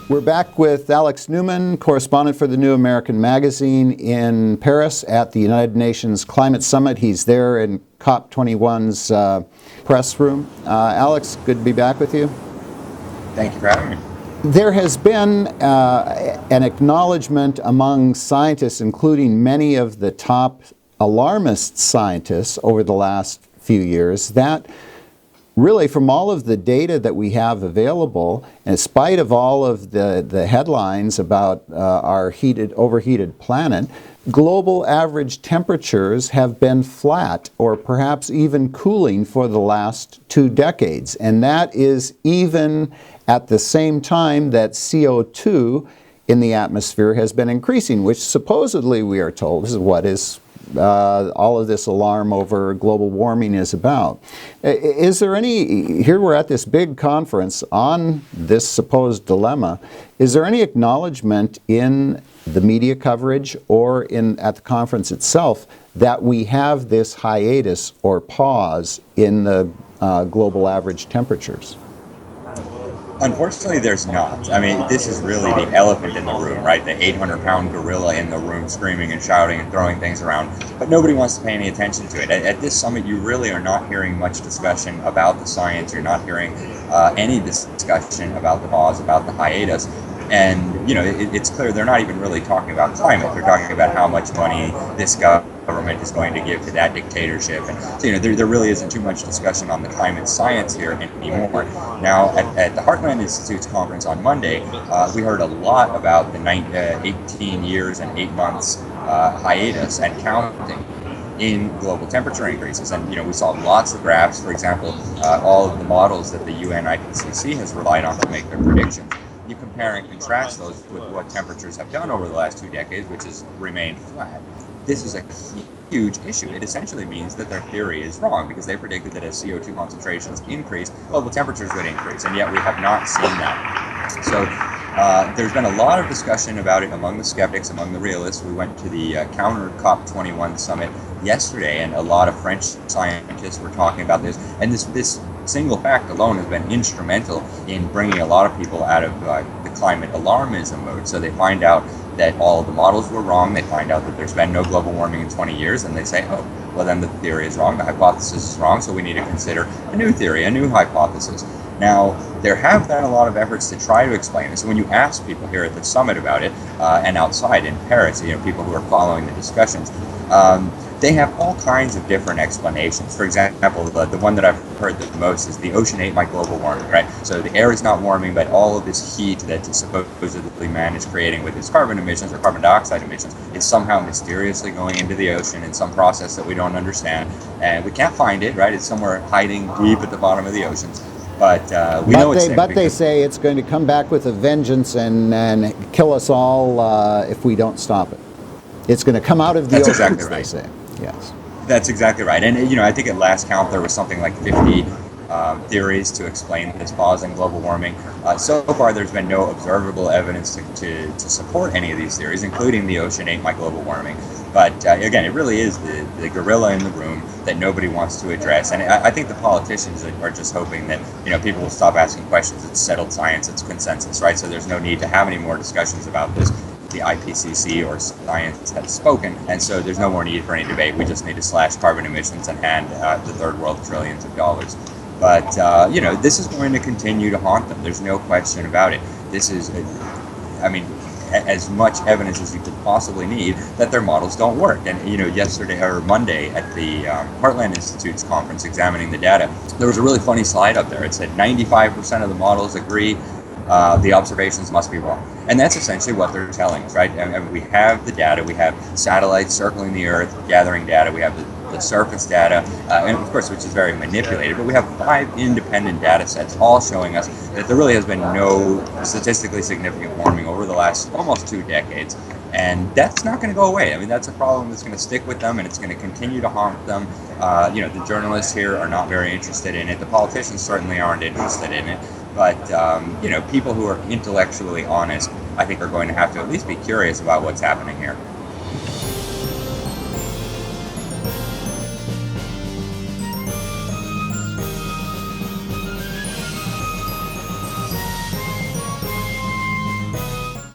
We're back with Alex Newman, correspondent for the New American Magazine in Paris at the United Nations Climate Summit. He's there in COP21's press room. Alex, good to be back with you. Thank you for having me. There has been an acknowledgement among scientists, including many of the top alarmist scientists over the last few years, that really, from all of the data that we have available, in spite of all of the headlines about our overheated planet, global average temperatures have been flat or perhaps even cooling for the last 2 decades. And that is even at the same time that CO2 in the atmosphere has been increasing, which supposedly, we are told, this is what is all of this alarm over global warming is about. Is there any, here we're at this big conference on this supposed dilemma, is there any acknowledgement in the media coverage or at the conference itself that we have this hiatus or pause in the global average temperatures? Unfortunately, there's not. I mean, this is really the elephant in the room, right? The 800-pound gorilla in the room screaming and shouting and throwing things around, but nobody wants to pay any attention to it. At this summit, you really are not hearing much discussion about the science. You're not hearing any discussion about the pause, about the hiatus. And, you know, it's clear they're not even really talking about climate. They're talking about how much money this government is going to give to that dictatorship. And so, you know, there really isn't too much discussion on the climate science here anymore. Now, at the Heartland Institute's conference on Monday, we heard a lot about the 18 years and 8 months hiatus and counting in global temperature increases. And, you know, we saw lots of graphs. For example, all of the models that the UN IPCC has relied on to make their predictions. You compare and contrast those with what temperatures have done over the last 2 decades, which has remained flat. This is a huge issue. It essentially means that their theory is wrong, because they predicted that as CO2 concentrations increase, global temperatures would increase, and yet we have not seen that. So there's been a lot of discussion about it among the skeptics, among the realists. We went to the counter COP21 summit yesterday, and a lot of French scientists were talking about this, and this single fact alone has been instrumental in bringing a lot of people out of the climate alarmism mode. So they find out that all of the models were wrong. They find out that there's been no global warming in 20 years, and they say, oh, well, then the theory is wrong, the hypothesis is wrong, so we need to consider a new theory, a new hypothesis. Now, there have been a lot of efforts to try to explain this. When you ask people here at the summit about it, and outside in Paris, you know, people who are following the discussions, they have all kinds of different explanations. For example, the one that I've heard the most is the ocean ate my global warming, right? So the air is not warming, but all of this heat that supposedly man is creating with his carbon emissions or carbon dioxide emissions is somehow mysteriously going into the ocean in some process that we don't understand. And we can't find it, right? It's somewhere hiding deep at the bottom of the oceans. But they say it's going to come back with a vengeance and kill us all if we don't stop it. It's going to come out of the oceans, exactly right. They say. Yes. That's exactly right. And, you know, I think at last count there was something like 50 theories to explain this pause in global warming. So far, there's been no observable evidence to support any of these theories, including the ocean ate my global warming. But again, it really is the gorilla in the room that nobody wants to address. And I think the politicians are just hoping that, you know, people will stop asking questions. It's settled science. It's consensus, right? So there's no need to have any more discussions about this. The IPCC or science has spoken, and so there's no more need for any debate. We just need to slash carbon emissions and hand the third world trillions of dollars. But, you know, this is going to continue to haunt them. There's no question about it. This is, I mean, as much evidence as you could possibly need that their models don't work. And, you know, yesterday or Monday at the Heartland Institute's conference examining the data, there was a really funny slide up there. It said 95% of the models agree the observations must be wrong. And that's essentially what they're telling us, right? I mean, we have the data, we have satellites circling the Earth, gathering data, we have the surface data, and of course, which is very manipulated, but we have 5 independent data sets all showing us that there really has been no statistically significant warming over the last almost 2 decades. And that's not going to go away. I mean, that's a problem that's going to stick with them, and it's going to continue to haunt them. You know, the journalists here are not very interested in it. The politicians certainly aren't interested in it. But, you know, people who are intellectually honest, I think, are going to have to at least be curious about what's happening here.